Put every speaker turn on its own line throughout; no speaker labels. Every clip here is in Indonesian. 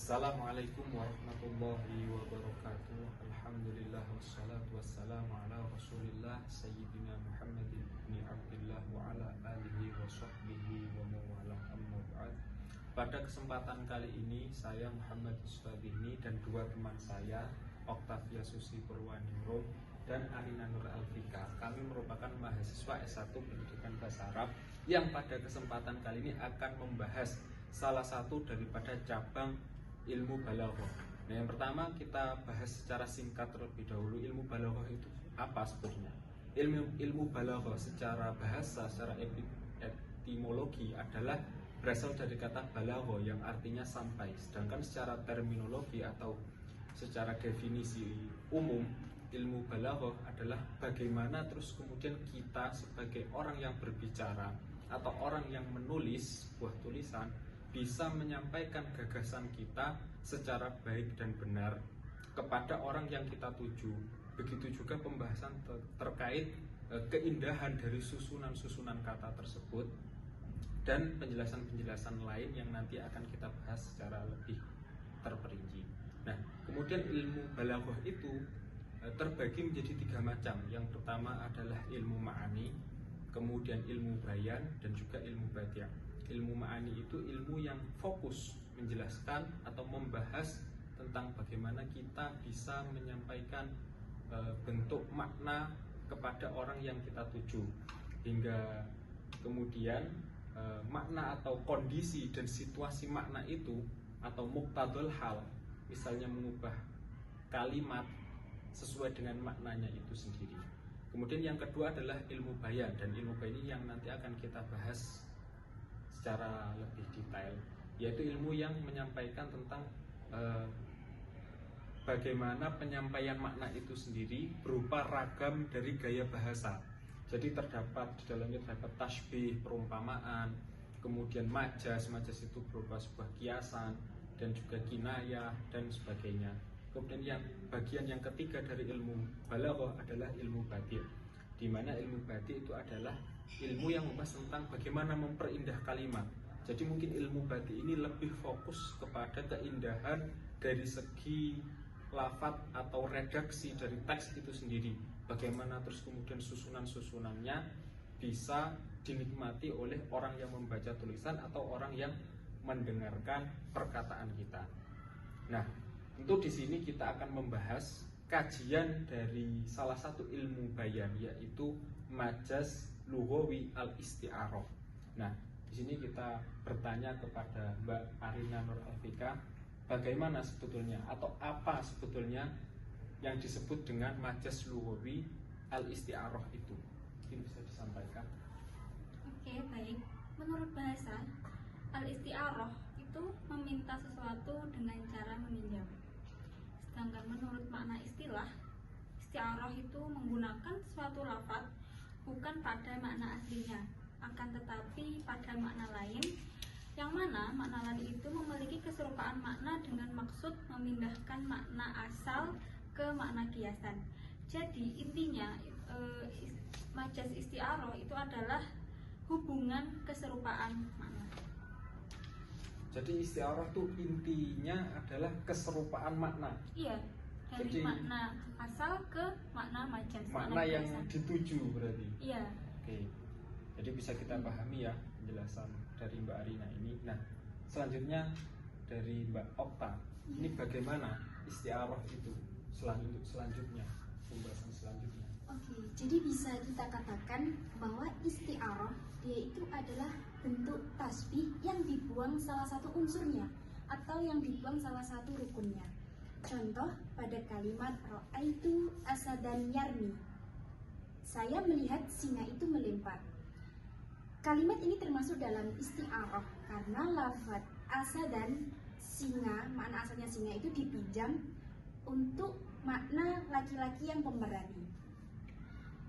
Assalamualaikum warahmatullahi wabarakatuh. Alhamdulillah wassalatu wassalamu ala Rasulillah Sayyidina Muhammadin ibni Abdillah wa ala alihi wa sahbihi wa mawalah amma ba'd. Pada kesempatan kali ini saya Muhammad Ustadini dan dua teman saya Oktavia Susi Purwaningrum dan Arina Nur Alfika, kami merupakan mahasiswa S1 Pendidikan Bahasa Arab yang pada kesempatan kali ini akan membahas salah satu daripada cabang ilmu balaghah. Nah, yang pertama kita bahas secara singkat terlebih dahulu ilmu balaghah itu apa sebenarnya. Ilmu balaghah secara bahasa, secara etimologi adalah berasal dari kata balagha yang artinya sampai. Sedangkan secara terminologi atau secara definisi umum, ilmu balaghah adalah bagaimana terus kemudian kita sebagai orang yang berbicara atau orang yang menulis sebuah tulisan bisa menyampaikan gagasan kita secara baik dan benar kepada orang yang kita tuju. Begitu juga pembahasan terkait keindahan dari susunan-susunan kata tersebut dan penjelasan-penjelasan lain yang nanti akan kita bahas secara lebih terperinci. Nah, kemudian ilmu balaghah itu terbagi menjadi tiga macam. Yang pertama adalah ilmu ma'ani, kemudian ilmu bayan, dan juga ilmu badi'. Ilmu ma'ani itu ilmu yang fokus menjelaskan atau membahas tentang bagaimana kita bisa menyampaikan bentuk makna kepada orang yang kita tuju, hingga kemudian makna atau kondisi dan situasi makna itu atau muqtadul hal, misalnya mengubah kalimat sesuai dengan maknanya itu sendiri. Kemudian yang kedua adalah ilmu bayan, dan ilmu bayan ini yang nanti akan kita bahas secara lebih detail, yaitu ilmu yang menyampaikan tentang bagaimana penyampaian makna itu sendiri berupa ragam dari gaya bahasa. Jadi terdapat di dalamnya terdapat tasbih, perumpamaan, kemudian majas itu berupa sebuah kiasan, dan juga kinayah dan sebagainya. Kemudian yang bagian yang ketiga dari ilmu balaghah adalah ilmu badi', di mana ilmu badi' itu adalah ilmu yang membahas tentang bagaimana memperindah kalimat. Jadi mungkin ilmu badi' ini lebih fokus kepada keindahan dari segi lafadz atau redaksi dari teks itu sendiri. Bagaimana terus kemudian susunan-susunannya bisa dinikmati oleh orang yang membaca tulisan atau orang yang mendengarkan perkataan kita. Nah, tentu di sini kita akan membahas kajian dari salah satu ilmu bayan, yaitu majaz lughawi al-isti'arah. Nah, di sini kita bertanya kepada Mbak Arina Nur Alfika, bagaimana sebetulnya atau apa sebetulnya yang disebut dengan majaz lughawi al-isti'arah itu? Mungkin bisa disampaikan.
Oke, baik. Menurut bahasa, al-isti'arah itu meminta sesuatu dengan cara meminjam. Sedangkan menurut makna istilah, isti'arah itu menggunakan suatu lafadz bukan pada makna aslinya, akan tetapi pada makna lain, yang mana makna lain itu memiliki keserupaan makna dengan maksud memindahkan makna asal ke makna kiasan. Jadi intinya majaz isti'arah itu adalah hubungan keserupaan makna.
Jadi isti'arah itu intinya adalah keserupaan makna.
Iya, dari jadi, makna asal ke makna majaz.
Makna yang dituju berarti.
Iya.
Oke. Jadi bisa kita pahami ya penjelasan dari Mbak Arina ini. Nah, selanjutnya dari Mbak Okta. Ini bagaimana isti'arah itu selanjutnya, pembahasan selanjutnya.
Oke, jadi bisa kita katakan bahwa isti'arah dia itu adalah bentuk tasbih yang dibuang salah satu unsurnya atau yang dibuang salah satu rukunnya. Contoh pada kalimat ra'aitu asadan yarmi, saya melihat singa itu melempar. Kalimat ini termasuk dalam isti'arah karena lafadz asadan, singa, makna asalnya singa itu dipinjam untuk makna laki-laki yang pemberani.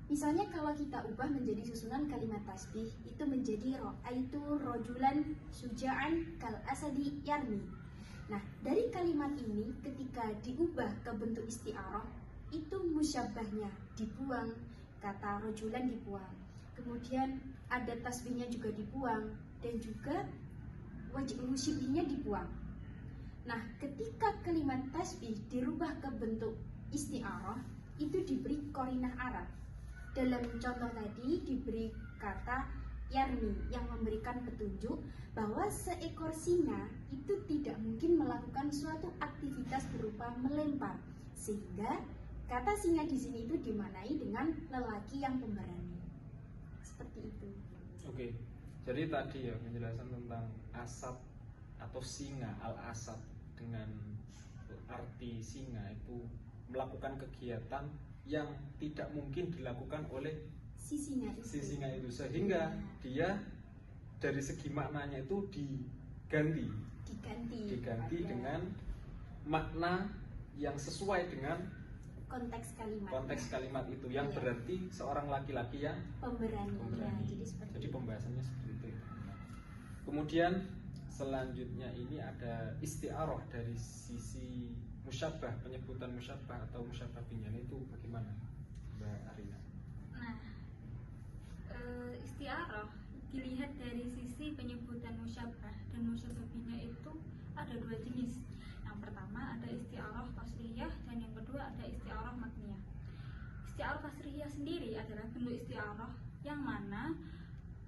Misalnya kalau kita ubah menjadi susunan kalimat tasbih, itu menjadi ra'aitu rojulan suja'an kal asadi yarmi. Nah, dari kalimat ini ketika diubah ke bentuk isti'arah, itu musyabbahnya dibuang, kata rojulan dibuang. Kemudian ada tasbihnya juga dibuang, dan juga wajib syibhnya dibuang. Nah, ketika kalimat tasbih dirubah ke bentuk isti'arah, itu diberi qarinah Arab. Dalam contoh tadi diberi kata yarmi yang memberikan petunjuk bahwa seekor singa itu tidak mungkin melakukan suatu aktivitas berupa melempar, sehingga kata singa di sini itu dimaknai dengan lelaki yang pemberani. Seperti itu.
Oke, jadi tadi ya penjelasan tentang asad atau singa, al-asad, dengan arti singa itu melakukan kegiatan yang tidak mungkin dilakukan oleh
Si singa
itu, sehingga dia dari segi maknanya itu diganti dengan makna yang sesuai dengan
konteks kalimat
itu yang berarti seorang laki-laki yang
pemberani.
Ya, jadi pembahasannya seperti itu. Kemudian selanjutnya ini ada isti'arah dari sisi musyabbah, penyebutan musyabbah atau musyabbah binya itu bagaimana, Mbak Arina?
Nah, isti'arah dilihat dari sisi penyebutan musyabbah dan musyabbah binya itu ada dua jenis. Yang pertama ada isti'arah tasrihiyah dan yang kedua ada isti'arah makniyah. Isti'arah tasrihiyah sendiri adalah bentuk isti'arah yang mana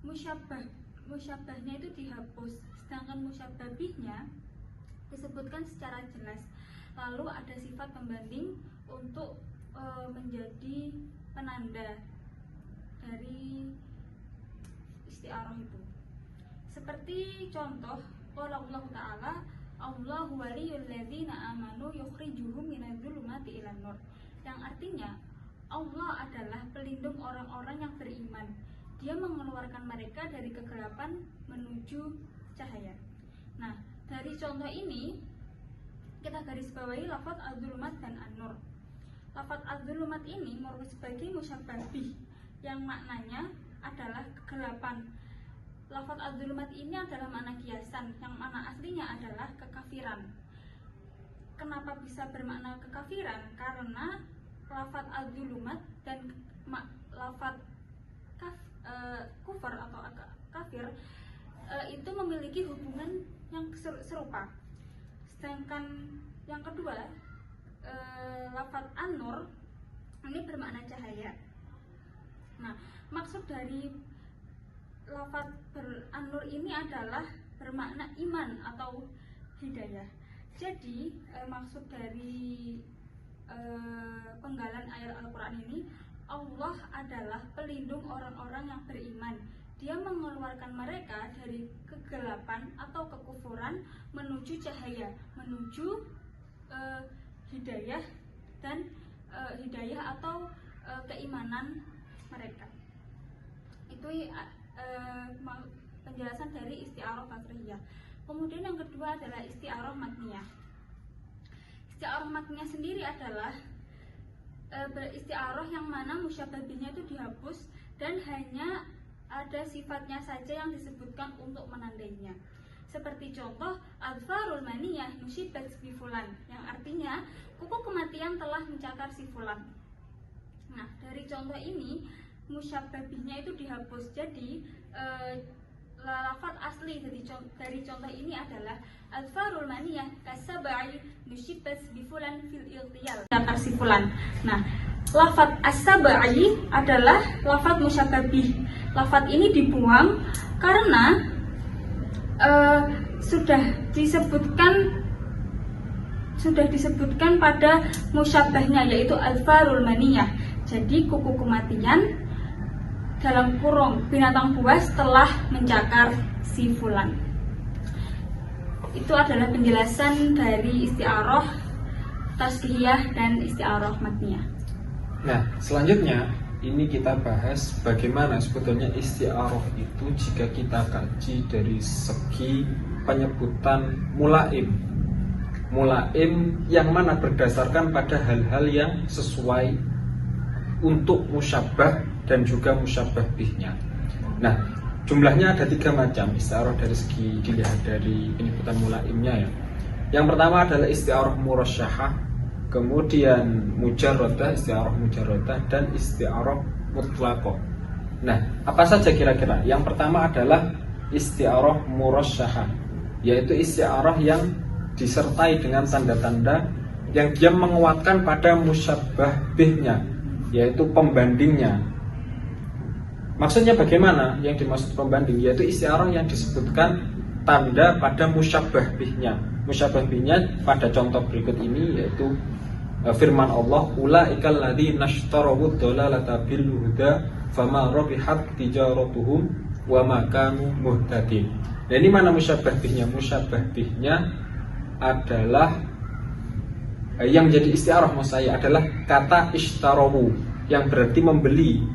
musyabbahnya itu dihapus, sedangkan musyabbah bihnya disebutkan secara jelas. Lalu ada sifat pembanding untuk menjadi penanda dari isti'arah itu. Seperti contoh qala Allah Ta'ala, Allahu waliyul ladzina amanu yukhrijuhum minadh-dhulumati ilan nur, yang artinya Allah adalah pelindung orang-orang yang beriman. Dia mengeluarkan mereka dari kegelapan menuju cahaya. Nah, dari contoh ini kita garis bawahi lafaz az-zulumat dan an-nur. Lafaz az-zulumat ini merupakan sebagai musyabbah bih yang maknanya adalah kegelapan. Lafaz az-zulumat ini adalah makna kiasan yang makna aslinya adalah kekafiran. Kenapa bisa bermakna kekafiran? Karena lafaz az-zulumat dan lafaz kufar atau kafir itu memiliki hubungan yang serupa. Sedangkan yang kedua, lafaz an-nur ini bermakna cahaya. Nah, maksud dari lafaz an-nur ini adalah bermakna iman atau hidayah. Jadi maksud dari penggalan ayat Al-Quran ini, Allah adalah pelindung orang-orang yang beriman. Dia mengeluarkan mereka dari kegelapan atau kekufuran menuju cahaya, menuju hidayah dan hidayah atau keimanan mereka. Itu penjelasan dari isti'arah tasrihiyah. Kemudian yang kedua adalah isti'arah makniyah. Isti'arah makniyah sendiri adalah beristi'arah yang mana musyabbah bihnya itu dihapus dan hanya ada sifatnya saja yang disebutkan untuk menandainya. Seperti contoh adfarul maniyah nusibat bi fulan, yang artinya kuku kematian telah mencakar si fulan. Nah, dari contoh ini musyabbah bihnya itu dihapus. Jadi lafaz asli dari contoh ini adalah adfarul maniyah kasabai nusibat bi fulan fil iltiyal, mencakar si fulan. Nah, lafaz as-sabai adalah lafaz musyabbah bih. Lafaz ini dibuang karena sudah disebutkan pada musyabbahnya, yaitu adfarul maniyah. Jadi kuku kematian dalam kurung binatang buas telah mencakar si fulan. Itu adalah penjelasan dari isti'arah tasbihiyah dan isti'arah makniyah.
Nah, selanjutnya ini kita bahas bagaimana sebetulnya isti'arah itu jika kita kaji dari segi penyebutan mulaim. Mulaim yang mana berdasarkan pada hal-hal yang sesuai untuk musyabbah dan juga musyabbah bihnya. Nah, jumlahnya ada 3 macam isti'arah dari segi dilihat dari penyebutan mulaimnya ya. Yang pertama adalah isti'arah murasyahah, kemudian mujarradah, isti'arah mujarradah, dan isti'arah mutlaqah. Nah, apa saja kira-kira? Yang pertama adalah isti'arah murasyahah, yaitu isti'arah yang disertai dengan tanda-tanda yang dia menguatkan pada musyabbah bihnya, yaitu pembandingnya. Maksudnya bagaimana? Yang dimaksud pembanding yaitu isti'arah yang disebutkan tanda pada musyabbah bihnya. Musyabbah bihnya pada contoh berikut ini yaitu firman Allah, ulaikal ladzina ishtarawu dhalalata bil huda fama rabihat tijaratuhum wa ma kanu muhtadin. Nah, ini mana musyabbah bihnya? Musyabbah bihnya adalah yang menjadi isti'arah maksud saya adalah kata ishtarawu yang berarti membeli.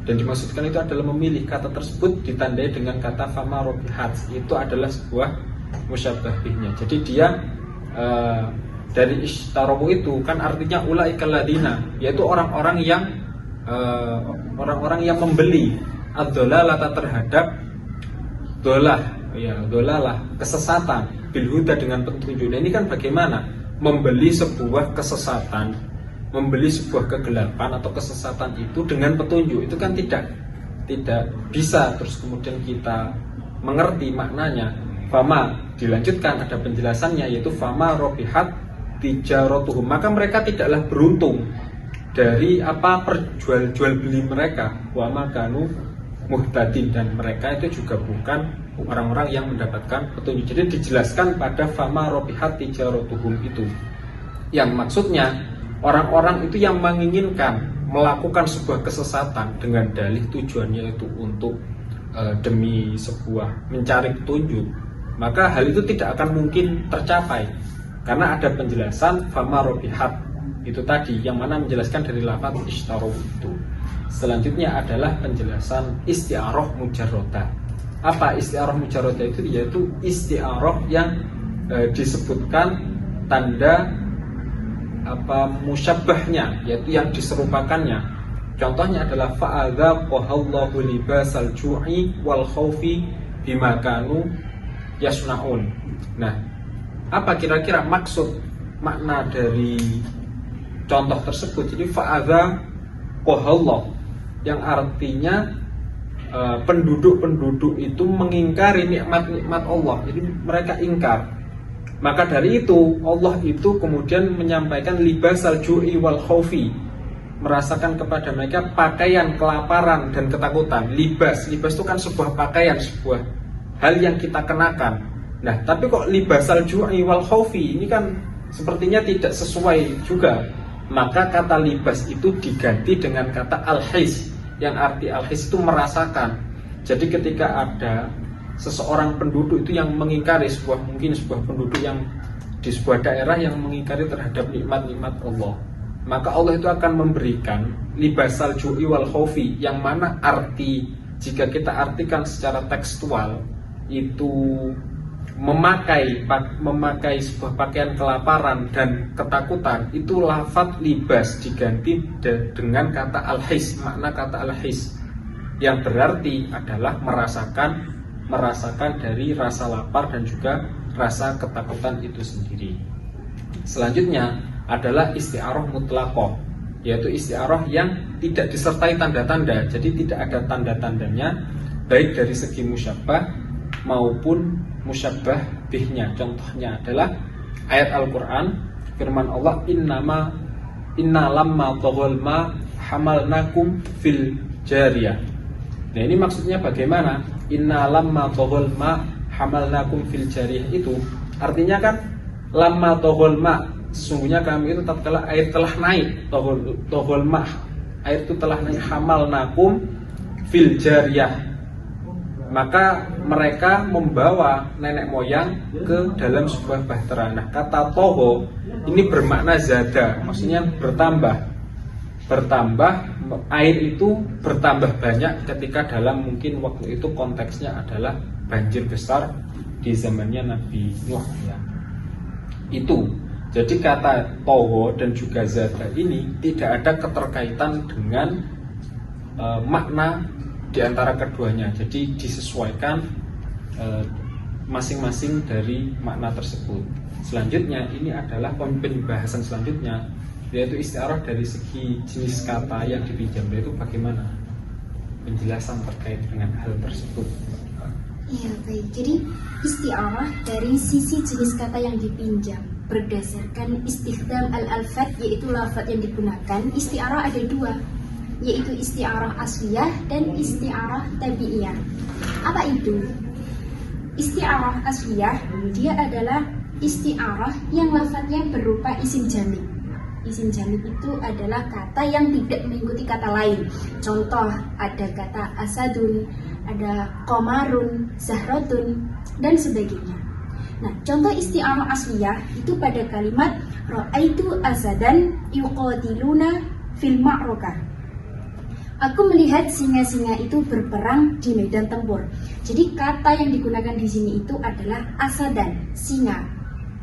Dan dimaksudkan itu adalah memilih. Kata tersebut ditandai dengan kata fama rabihat. Itu adalah sebuah musyabbah bihnya. Jadi dia dari ishtarawu itu kan artinya ulaikal ladzina, yaitu orang-orang yang membeli ad-dhalalata terhadap dhalalah kesesatan bil huda dengan petunjuk. Nah, ini kan bagaimana membeli sebuah kesesatan, membeli sebuah kegelapan atau kesesatan itu dengan petunjuk. Itu kan tidak bisa terus kemudian kita mengerti maknanya. Fama dilanjutkan ada penjelasannya yaitu fama robihat tijaratuhum, maka mereka tidaklah beruntung dari apa jual beli mereka, wa makanu muhtadin, dan mereka itu juga bukan orang-orang yang mendapatkan petunjuk. Jadi dijelaskan pada fama robihat tijaratuhum itu, yang maksudnya orang-orang itu yang menginginkan melakukan sebuah kesesatan dengan dalih tujuannya itu untuk demi sebuah mencari petunjuk, maka hal itu tidak akan mungkin tercapai karena ada penjelasan fama robihat itu tadi yang mana menjelaskan dari lafaz ishtaru itu. Selanjutnya adalah penjelasan isti'arah mujarrodah. Apa isti'arah mujarrodah itu? Yaitu isti'arah yang disebutkan tanda musyabbahnya, yaitu yang diserupakannya. Contohnya adalah fa'adzaqahallahu libasal ju'i wal khaufi bima kanu yasnaun. Nah, apa kira-kira maksud makna dari contoh tersebut? Jadi fa'adzaqahallahu yang artinya penduduk-penduduk itu mengingkari nikmat-nikmat Allah. Jadi mereka ingkar. Maka dari itu Allah itu kemudian menyampaikan libasal ju'i wal khaufi, merasakan kepada mereka pakaian kelaparan dan ketakutan. Libas itu kan sebuah pakaian, sebuah hal yang kita kenakan. Nah, tapi kok libasal ju'i wal khaufi ini kan sepertinya tidak sesuai juga. Maka kata libas itu diganti dengan kata al-his, yang arti al-his itu merasakan. Jadi ketika ada seseorang penduduk itu yang mengingkari mungkin sebuah penduduk yang di sebuah daerah yang mengingkari terhadap nikmat-nikmat Allah, maka Allah itu akan memberikan libasal ju'i wal khaufi, yang mana arti jika kita artikan secara tekstual itu memakai sebuah pakaian kelaparan dan ketakutan, itu lafadz libas diganti dengan kata al-his. Makna kata al-his yang berarti adalah merasakan dari rasa lapar dan juga rasa ketakutan itu sendiri. Selanjutnya adalah isti'arah mutlaqah, yaitu isti'arah yang tidak disertai tanda-tanda. Jadi tidak ada tanda-tandanya baik dari segi musyabbah maupun musyabbah bihnya. Contohnya adalah ayat Al-Quran, firman Allah, inna lamma taghal ma hamalnakum fil jariyah. Nah, ini maksudnya bagaimana? Inna lamma taghal ma hamalnakum fil jariyah itu artinya kan lamma taghal ma, sesungguhnya kami itu tatkala air telah naik, taghal ma, air itu telah naik, hamalnakum fil jariyah, maka mereka membawa nenek moyang ke dalam sebuah bahtera. Nah, kata toho ini bermakna zada, maksudnya bertambah. Air itu bertambah banyak ketika dalam mungkin waktu itu konteksnya adalah banjir besar di zamannya Nabi Nuh ya. Itu. Jadi kata toho dan juga zada ini tidak ada keterkaitan dengan makna di antara keduanya. Jadi disesuaikan masing-masing dari makna tersebut. Selanjutnya ini adalah pembahasan selanjutnya, yaitu isti'arah dari segi jenis kata yang dipinjam, yaitu bagaimana penjelasan terkait dengan hal tersebut.
Ya, baik. Jadi isti'arah dari sisi jenis kata yang dipinjam berdasarkan istikhdam al-alfat, yaitu lafaz yang digunakan. Isti'arah ada dua, yaitu isti'arah asliyah dan isti'arah tabi'iyah. Apa itu? Isti'arah asliyah, dia adalah isti'arah yang lafaznya berupa isim jamid. Isim jamid itu adalah kata yang tidak mengikuti kata lain. Contoh, ada kata asadun, ada komarun, zahratun, dan sebagainya. Nah, contoh isti'arah asliyah itu pada kalimat ra'aitu asadan yuqatiluna fil ma'rakah. Aku melihat singa-singa itu berperang di medan tempur. Jadi kata yang digunakan di sini itu adalah asadan, singa.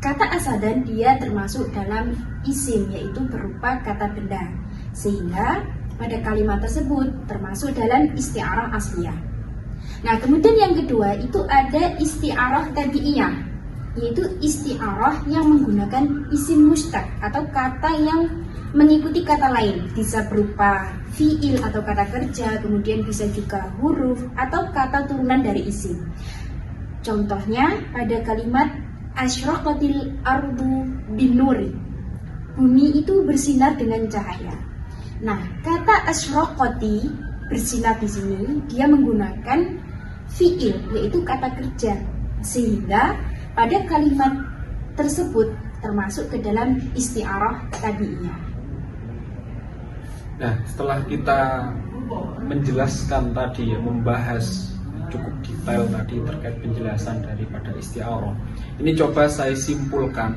Kata asadan dia termasuk dalam isim, yaitu berupa kata benda. Sehingga pada kalimat tersebut termasuk dalam isti'arah asliyah. Nah, kemudian yang kedua itu ada isti'arah tabi'iyah, yaitu isti'arah yang menggunakan isim mustaq atau kata yang mengikuti kata lain. Bisa berupa fi'il atau kata kerja, kemudian bisa juga huruf atau kata turunan dari isim. Contohnya pada kalimat asyraqatil ardu binuri. Bumi itu bersinar dengan cahaya. Nah, kata asyraqati, bersinar di sini dia menggunakan fi'il, yaitu kata kerja. Sehingga pada kalimat tersebut termasuk ke dalam isti'arah tabi'iyah.
Nah, setelah kita menjelaskan tadi ya, membahas cukup detail tadi terkait penjelasan daripada isti'arah, ini coba saya simpulkan,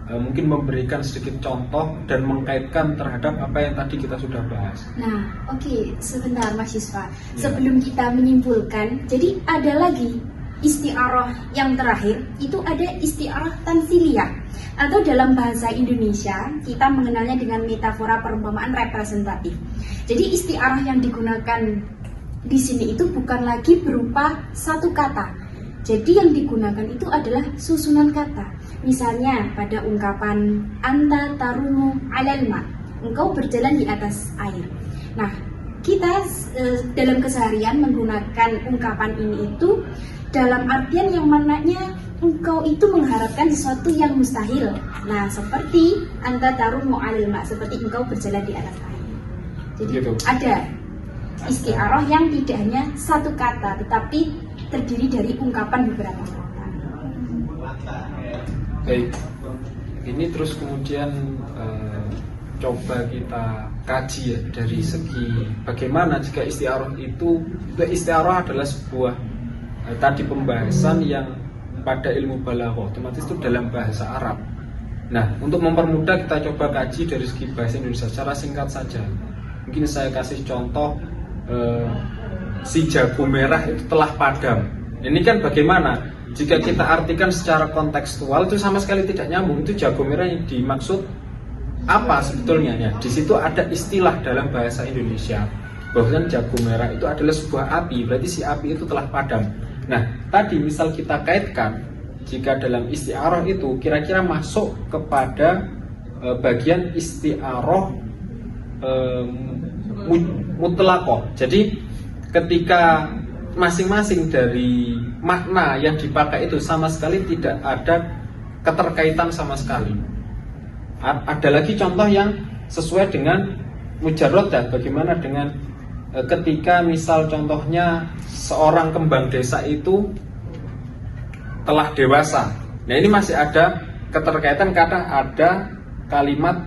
mungkin memberikan sedikit contoh dan mengkaitkan terhadap apa yang tadi kita sudah bahas.
Nah, oke, sebentar Mas Yusfa. Sebelum kita menyimpulkan, jadi ada lagi isti'arah yang terakhir, itu ada isti'arah tamtsiliyah, atau dalam bahasa Indonesia kita mengenalnya dengan metafora perumpamaan representatif. Jadi isti'arah yang digunakan di sini itu bukan lagi berupa satu kata. Jadi yang digunakan itu adalah susunan kata. Misalnya pada ungkapan anta tarumu alal ma, engkau berjalan di atas air. Nah, kita dalam keseharian menggunakan ungkapan ini itu dalam artian yang mananya engkau itu mengharapkan sesuatu yang mustahil. Nah, seperti anta tarumu alal ma, seperti engkau berjalan di atas air. Jadi
Gitu.
ada isti'arah yang tidak hanya satu kata, tetapi terdiri dari ungkapan beberapa kata.
Baik, ini terus kemudian coba kita kaji ya dari segi bagaimana jika isti'arah itu isti'arah adalah sebuah tadi pembahasan yang pada ilmu balaghah, otomatis itu dalam bahasa Arab. Nah, untuk mempermudah kita coba kaji dari segi bahasa Indonesia secara singkat saja. Mungkin saya kasih contoh si jago merah itu telah padam. Ini kan bagaimana? Jika kita artikan secara kontekstual itu sama sekali tidak nyambung. Itu jago merah yang dimaksud apa sebetulnya? Ya, di situ ada istilah dalam bahasa Indonesia bahwa jago merah itu adalah sebuah api, berarti si api itu telah padam. Nah, tadi misal kita kaitkan jika dalam isti'arah itu kira-kira masuk kepada bagian isti'arah mutlaqah. Jadi ketika masing-masing dari makna yang dipakai itu sama sekali tidak ada keterkaitan sama sekali. Ada lagi contoh yang sesuai dengan mujarradah. Bagaimana dengan ketika misal contohnya seorang kembang desa itu telah dewasa. Nah, ini masih ada keterkaitan karena ada kalimat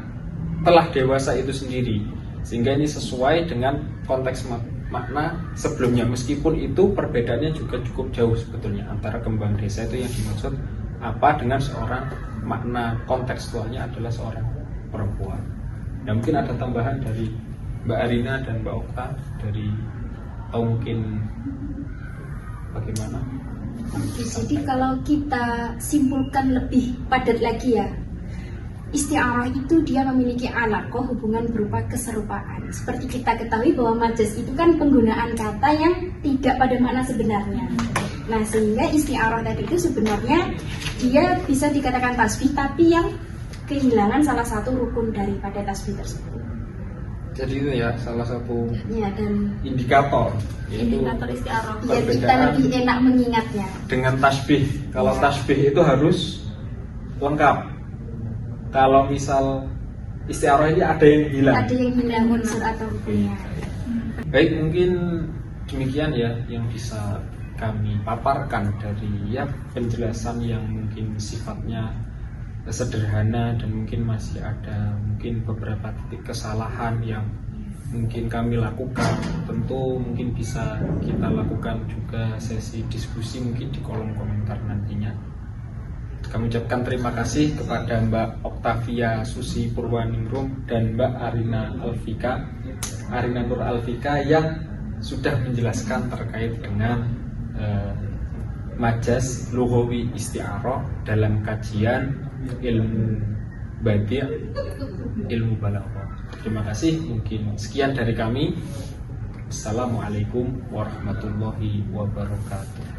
telah dewasa itu sendiri, sehingga ini sesuai dengan konteks makna sebelumnya, meskipun itu perbedaannya juga cukup jauh sebetulnya antara kembang desa itu yang dimaksud apa dengan seorang makna kontekstualnya adalah seorang perempuan. Nah, mungkin ada tambahan dari Mbak Arina dan Mbak Okta dari atau mungkin bagaimana?
Jadi kalau kita simpulkan lebih padat lagi ya, isti'arah itu dia memiliki alaqah, hubungan berupa keserupaan. Seperti kita ketahui bahwa majaz itu kan penggunaan kata yang tidak pada makna sebenarnya. Nah, sehingga isti'arah tadi itu sebenarnya dia bisa dikatakan tasbih, tapi yang kehilangan salah satu rukun daripada tasbih tersebut.
Jadi itu ya salah satu
Ya, dan
indikator yaitu
Indikator isti'aroh.
biar kita
perbedaan
lebih enak mengingatnya.
dengan tasbih. Kalau
Ya.
tasbih itu harus lengkap. Kalau misal isti'aroh ini ada yang hilang.
Ada yang hilang unsur atau rukunnya.
Baik, mungkin demikian ya yang bisa kami paparkan dari ya penjelasan yang mungkin sifatnya sederhana dan mungkin masih ada mungkin beberapa titik kesalahan yang mungkin kami lakukan. Tentu mungkin bisa kita lakukan juga sesi diskusi mungkin di kolom komentar nantinya. Kami ucapkan terima kasih kepada Mbak Oktavia Susi Purwaningrum dan Mbak Arina Nur Alfika yang sudah menjelaskan terkait dengan majas lughawi isti'aroh dalam kajian ilmu badi', ilmu balaghah. Terima kasih, mungkin sekian dari kami. Assalamualaikum warahmatullahi wabarakatuh.